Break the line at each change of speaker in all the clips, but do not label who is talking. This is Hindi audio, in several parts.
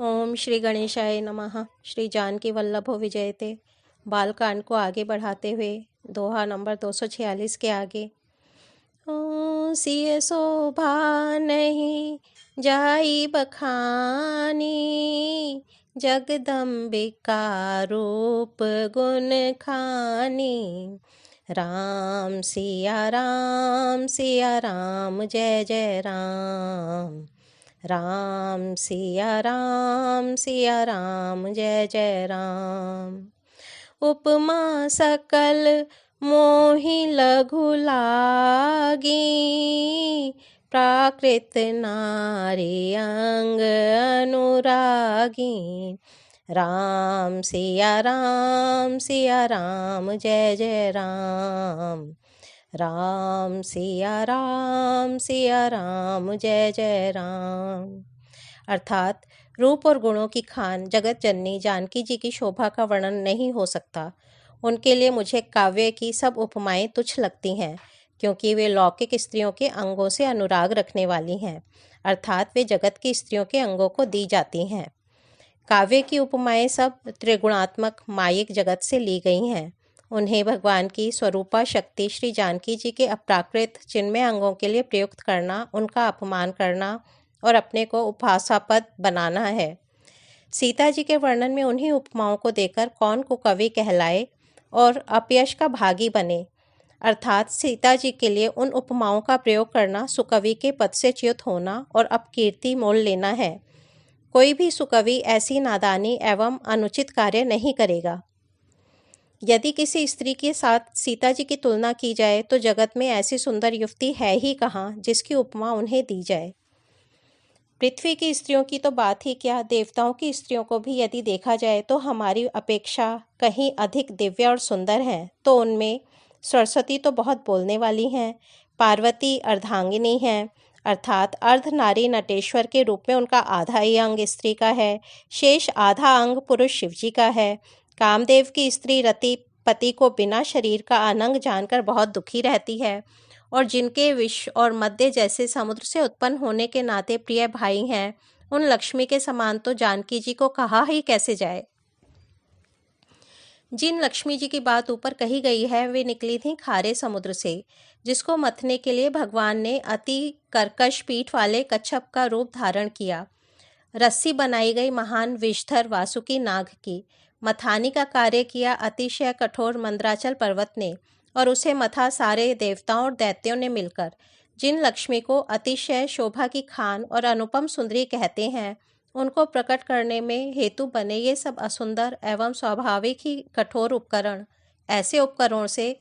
ओम श्री गणेशाय नमः। श्री जानकी वल्लभो विजयते। बालकांड को आगे बढ़ाते हुए दोहा नंबर 246 के आगे। ओ सिय शोभा नहीं जाई बखानी, जगदम्बिका रूप गुण खानी। राम सिया राम जय जय राम। राम सिया राम जय जय राम। उपमा सकल मोहि लघु लागी, प्राकृत नारी अंग अनुरागी। राम सिया राम जय जय राम। राम सिया राम जय जय राम। अर्थात रूप और गुणों की खान जगत जननी जानकी जी की शोभा का वर्णन नहीं हो सकता। उनके लिए मुझे काव्य की सब उपमाएं तुच्छ लगती हैं, क्योंकि वे लौकिक स्त्रियों के अंगों से अनुराग रखने वाली हैं, अर्थात वे जगत की स्त्रियों के अंगों को दी जाती हैं। काव्य की उपमाएं सब त्रिगुणात्मक मायिक जगत से ली गई हैं। उन्हें भगवान की स्वरूपा शक्ति श्री जानकी जी के अप्राकृत चिन्मय अंगों के लिए प्रयुक्त करना, उनका अपमान करना और अपने को उपासापद बनाना है। सीता जी के वर्णन में उन्हीं उपमाओं को देकर कौन को कवि कहलाए और अपयश का भागी बने, अर्थात सीता जी के लिए उन उपमाओं का प्रयोग करना सुकवि के पद से च्युत होना और अपकीर्ति मोल लेना है। कोई भी सुकवि ऐसी नादानी एवं अनुचित कार्य नहीं करेगा। यदि किसी स्त्री के साथ सीता जी की तुलना की जाए तो जगत में ऐसी सुंदर युवती है ही कहाँ जिसकी उपमा उन्हें दी जाए। पृथ्वी की स्त्रियों की तो बात ही क्या, देवताओं की स्त्रियों को भी यदि देखा जाए तो हमारी अपेक्षा कहीं अधिक दिव्य और सुंदर हैं। तो उनमें सरस्वती तो बहुत बोलने वाली हैं, पार्वती अर्धांगिनी हैं, अर्थात अर्ध नारी नटेश्वर के रूप में उनका आधा ही अंग स्त्री का है, शेष आधा अंग पुरुष शिवजी का है। कामदेव की स्त्री रति पति को बिना शरीर का अनंग जानकर बहुत दुखी रहती है, और जिनके विश्व और मध्य जैसे समुद्र से उत्पन्न होने के नाते प्रिय भाई हैं, उन लक्ष्मी के समान तो जानकी जी को कहा ही कैसे जाए। जिन लक्ष्मी जी की बात ऊपर कही गई है वे निकली थीं खारे समुद्र से, जिसको मथने के लिए भगवान ने अति कर्कश पीठ वाले कच्छप का रूप धारण किया। रस्सी बनाई गई महान विषधर वासुकी नाग की। मथानी का कार्य किया अतिशय कठोर मंदराचल पर्वत ने, और उसे मथा सारे देवताओं और दैत्यों ने मिलकर। जिन लक्ष्मी को अतिशय शोभा की खान और अनुपम सुंदरी कहते हैं, उनको प्रकट करने में हेतु बने ये सब असुंदर एवं स्वाभाविक ही कठोर उपकरण, ऐसे उपकरणों से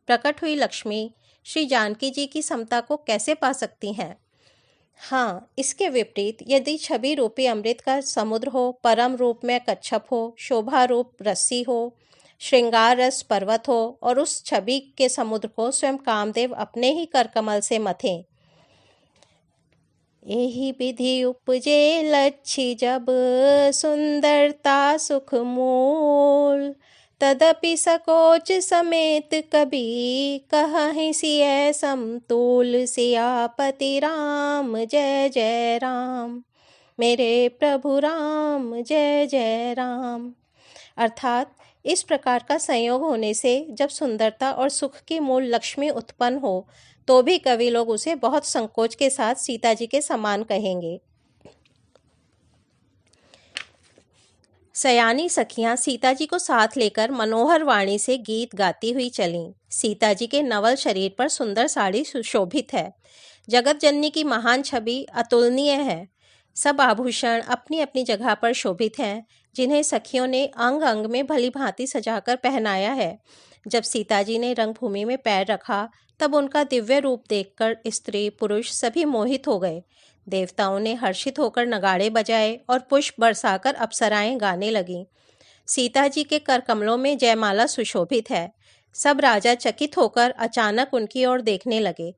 प्रकट हुई लक्ष्मी श्री जानकी जी की समता को कैसे पा सकती हैं। हाँ, इसके विपरीत यदि छवि रूपी अमृत का समुद्र हो, परम रूप में कच्छप हो, शोभा रूप रस्सी हो, श्रृंगार रस पर्वत हो, और उस छवि के समुद्र को स्वयं कामदेव अपने ही करकमल से मथें। यही विधि उपजे लच्छी जब सुंदरता सुख मूल, तदपि सकोच समेत कभी कहीं सिय समतूल। सियापति राम जय जय राम, मेरे प्रभु राम जय जय राम। अर्थात इस प्रकार का संयोग होने से जब सुंदरता और सुख की मूल लक्ष्मी उत्पन्न हो तो भी कवि लोग उसे बहुत संकोच के साथ सीता जी के समान कहेंगे। सयानी सखियां सीता जी को साथ लेकर मनोहर वाणी से गीत गाती हुई चलीं। सीता जी के नवल शरीर पर सुंदर साड़ी सुशोभित है। जगत जननी की महान छवि अतुलनीय है। सब आभूषण अपनी अपनी जगह पर शोभित हैं, जिन्हें सखियों ने अंग अंग में भली भांति सजाकर पहनाया है। जब सीता जी ने रंगभूमि में पैर रखा तब उनका दिव्य रूप देखकर स्त्री पुरुष सभी मोहित हो गए। देवताओं ने हर्षित होकर नगाड़े बजाए और पुष्प बरसाकर अप्सराएं गाने लगीं। सीता जी के कर कमलों में जयमाला सुशोभित है। सब राजा चकित होकर अचानक उनकी ओर देखने लगे।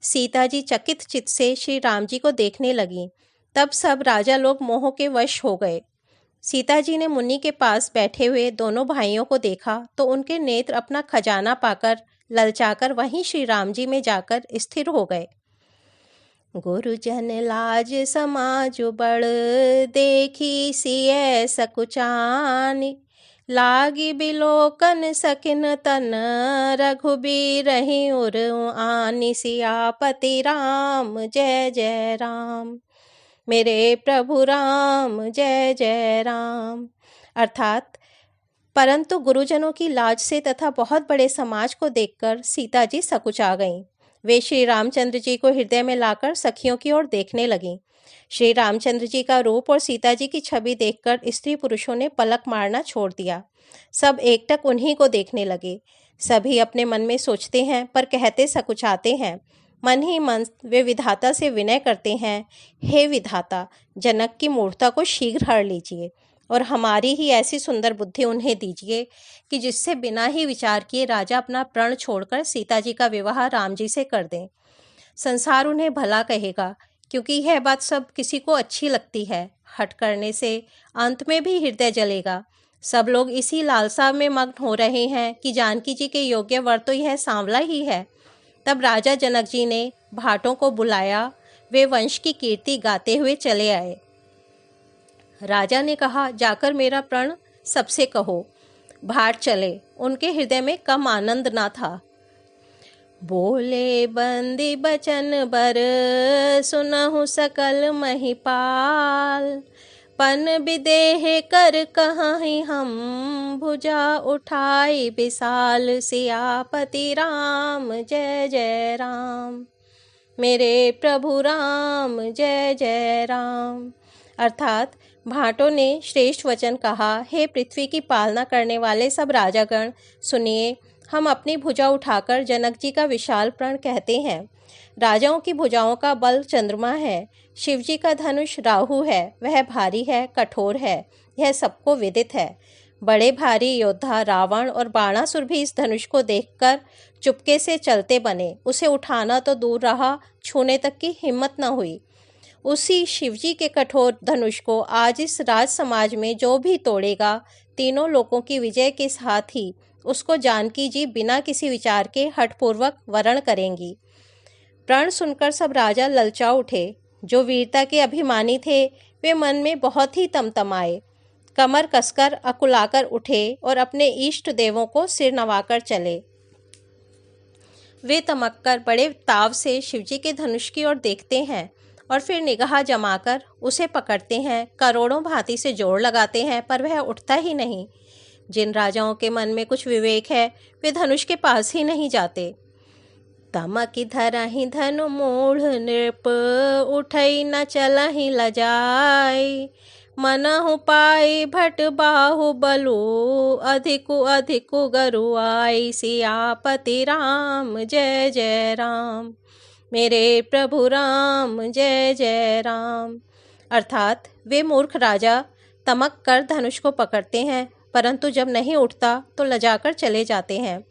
सीता जी चकित चित्त से श्री राम जी को देखने लगीं। तब सब राजा लोग मोह के वश हो गए। सीता जी ने मुनि के पास बैठे हुए दोनों भाइयों को देखा तो उनके नेत्र अपना खजाना पाकर ललचाकर वहीं श्री राम जी में जाकर स्थिर हो गए। गुरुजन लाज समाज बड़, देखी सिय सकुचानी। लागी बिलोकन सकिन तन, रघुबीर ही उर आनी। सियापति राम जय जय राम, मेरे प्रभु राम जय जय राम। अर्थात परंतु गुरुजनों की लाज से तथा बहुत बड़े समाज को देखकर सीता जी सकुचा गईं। वे श्री रामचंद्र जी को हृदय में लाकर सखियों की ओर देखने लगीं। श्री रामचंद्र जी का रूप और सीता जी की छवि देखकर स्त्री पुरुषों ने पलक मारना छोड़ दिया। सब एकटक उन्हीं को देखने लगे। सभी अपने मन में सोचते हैं पर कहते सकुचाते हैं। मन ही मन वे विधाता से विनय करते हैं, हे विधाता, जनक की मूर्खता को शीघ्र हर लीजिए और हमारी ही ऐसी सुंदर बुद्धि उन्हें दीजिए कि जिससे बिना ही विचार किए राजा अपना प्रण छोड़कर सीता जी का विवाह राम जी से कर दें। संसार उन्हें भला कहेगा, क्योंकि यह बात सब किसी को अच्छी लगती है। हट करने से अंत में भी हृदय जलेगा। सब लोग इसी लालसा में मग्न हो रहे हैं कि जानकी जी के योग्य वर तो यह सांवला ही है। तब राजा जनक जी ने भाटों को बुलाया। वे वंश की कीर्ति गाते हुए चले आए। राजा ने कहा, जाकर मेरा प्रण सबसे कहो। भाट चले। उनके हृदय में कम आनंद ना था। बोले बंदी बचन बर, सुनहु सकल महिपाल। पन विदेह कर कहीं हम, भुजा उठाई विशाल। सियापति राम जय जय राम, मेरे प्रभु राम जय जय राम। अर्थात भाटों ने श्रेष्ठ वचन कहा, हे पृथ्वी की पालना करने वाले सब राजागण, सुनिए, हम अपनी भुजा उठाकर जनक जी का विशाल प्रण कहते हैं। राजाओं की भुजाओं का बल चंद्रमा है। शिव जी का धनुष राहु है। वह भारी है, कठोर है, यह सबको विदित है। बड़े भारी योद्धा रावण और बाणासुर भी इस धनुष को देखकर चुपके से चलते बने। उसे उठाना तो दूर रहा, छूने तक की हिम्मत न हुई। उसी शिवजी के कठोर धनुष को आज इस राज समाज में जो भी तोड़ेगा, तीनों लोकों की विजय के साथ ही उसको जानकी जी बिना किसी विचार के हठपूर्वक वरण करेंगी। प्रण सुनकर सब राजा ललचा उठे। जो वीरता के अभिमानी थे वे मन में बहुत ही तमतमाए, कमर कसकर अकुलाकर उठे और अपने इष्ट देवों को सिर नवाकर चले। वे तमक्कर बड़े ताव से शिवजी के धनुष की ओर देखते हैं और फिर निगाह जमाकर उसे पकड़ते हैं। करोड़ों भांति से जोर लगाते हैं पर वह उठता ही नहीं। जिन राजाओं के मन में कुछ विवेक है वे धनुष के पास ही नहीं जाते। तमकि धरहि धनु मूढ़ नृप, उठई न चलहि लजाई। मनहु पाई भट बाहु बलु, अधिकु अधिकु गरुआई। सियापति राम जय जय राम, मेरे प्रभु राम जय जय राम। अर्थात वे मूर्ख राजा तमक कर धनुष को पकड़ते हैं, परंतु जब नहीं उठता तो लजाकर चले जाते हैं।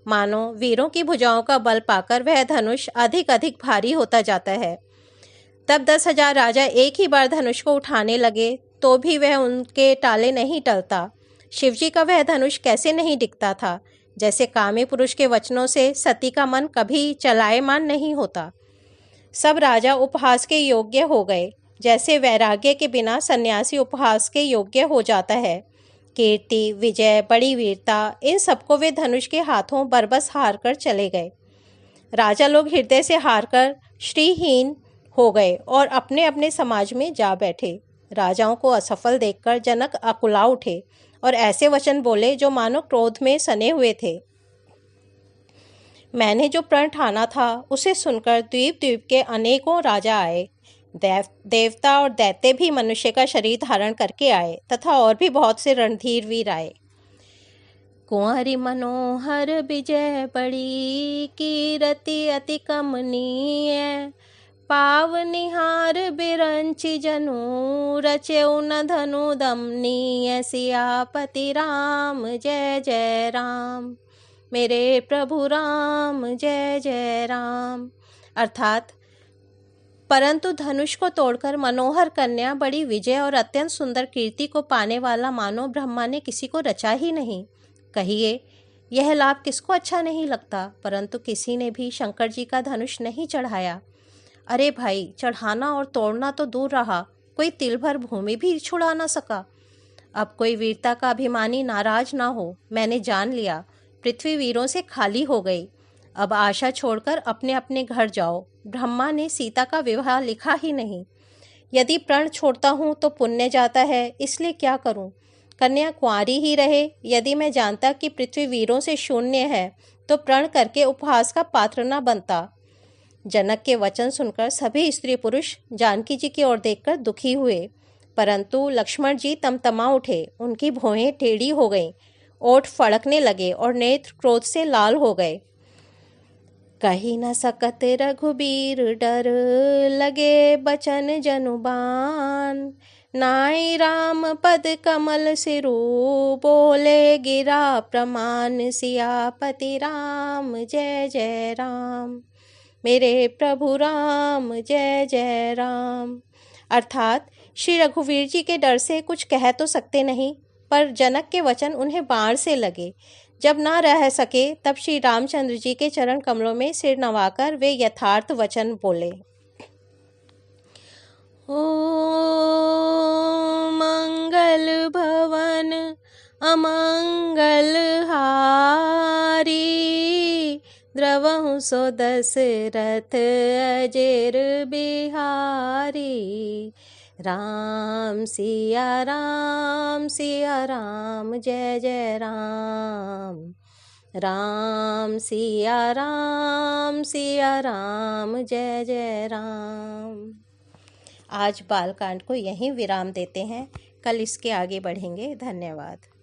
मानो वीरों की भुजाओं का बल पाकर वह धनुष अधिक अधिक भारी होता जाता है। तब 10,000 राजा एक ही बार धनुष को उठाने लगे तो भी वह उनके टाले नहीं टलता। शिवजी का वह धनुष कैसे नहीं दिखता था। जैसे कामी पुरुष के वचनों से सती का मन कभी चलायमान नहीं होता। सब राजा उपहास के योग्य हो गए, जैसे वैराग्य के बिना सन्यासी उपहास के योग्य हो जाता है। कीर्ति, विजय, बड़ी वीरता, इन सबको वे धनुष के हाथों बरबस हार कर चले गए। राजा लोग हृदय से हारकर श्रीहीन हो गए और अपने अपने समाज में जा बैठे। राजाओं को असफल देखकर जनक अकुला उठे और ऐसे वचन बोले जो मानो क्रोध में सने हुए थे। मैंने जो प्रण ठाना था उसे सुनकर द्वीप द्वीप के अनेकों राजा आए। देवता और दैत्य भी मनुष्य का शरीर धारण करके आए तथा और भी बहुत से रणधीर वीर आए। कुंवरी मनोहर विजय बड़ी, कीरति अति कमनीय। पाव निहार बिरंचि जनु, रचेउ न धनु दमनीय। सियापति राम जय जय राम, मेरे प्रभु राम जय जय राम। अर्थात परंतु धनुष को तोड़कर मनोहर कन्या, बड़ी विजय और अत्यंत सुंदर कीर्ति को पाने वाला मानो ब्रह्मा ने किसी को रचा ही नहीं। कहिए यह लाभ किसको अच्छा नहीं लगता, परंतु किसी ने भी शंकर जी का धनुष नहीं चढ़ाया। अरे भाई, चढ़ाना और तोड़ना तो दूर रहा, कोई तिल भर भूमि भी छुड़ा ना सका। अब कोई वीरता का अभिमानी नाराज ना हो, मैंने जान लिया पृथ्वी वीरों से खाली हो गई। अब आशा छोड़कर अपने अपने घर जाओ। ब्रह्मा ने सीता का विवाह लिखा ही नहीं। यदि प्रण छोड़ता हूँ तो पुण्य जाता है, इसलिए क्या करूँ? कन्या कुंवारी ही रहे। यदि मैं जानता कि पृथ्वी वीरों से शून्य है तो प्रण करके उपहास का पात्र न बनता। जनक के वचन सुनकर सभी स्त्री पुरुष जानकी जी की ओर देखकर दुखी हुए, परंतु लक्ष्मण जी तमतमा उठे। उनकी भौहें टेढ़ी हो गईं, ओठ फड़कने लगे और नेत्र क्रोध से लाल हो गए। कही न सकत रघुबीर डर, लगे बचन जनुबान। नाई राम पद कमल सिरु, बोले गिरा प्रमाण। सियापति राम जय जय राम, मेरे प्रभु राम जय जय राम। अर्थात श्री रघुवीर जी के डर से कुछ कह तो सकते नहीं, पर जनक के वचन उन्हें बाण से लगे। जब ना रह सके तब श्री रामचंद्र जी के चरण कमलों में सिर नवाकर वे यथार्थ वचन बोले। ओ मंगल भवन अमंगल हारी, द्रवहु सो दशरथ अजेर बिहारी। राम सिया राम जय जय राम। राम सिया राम जय जय राम। आज बालकांड को यहीं विराम देते हैं, कल इसके आगे बढ़ेंगे। धन्यवाद।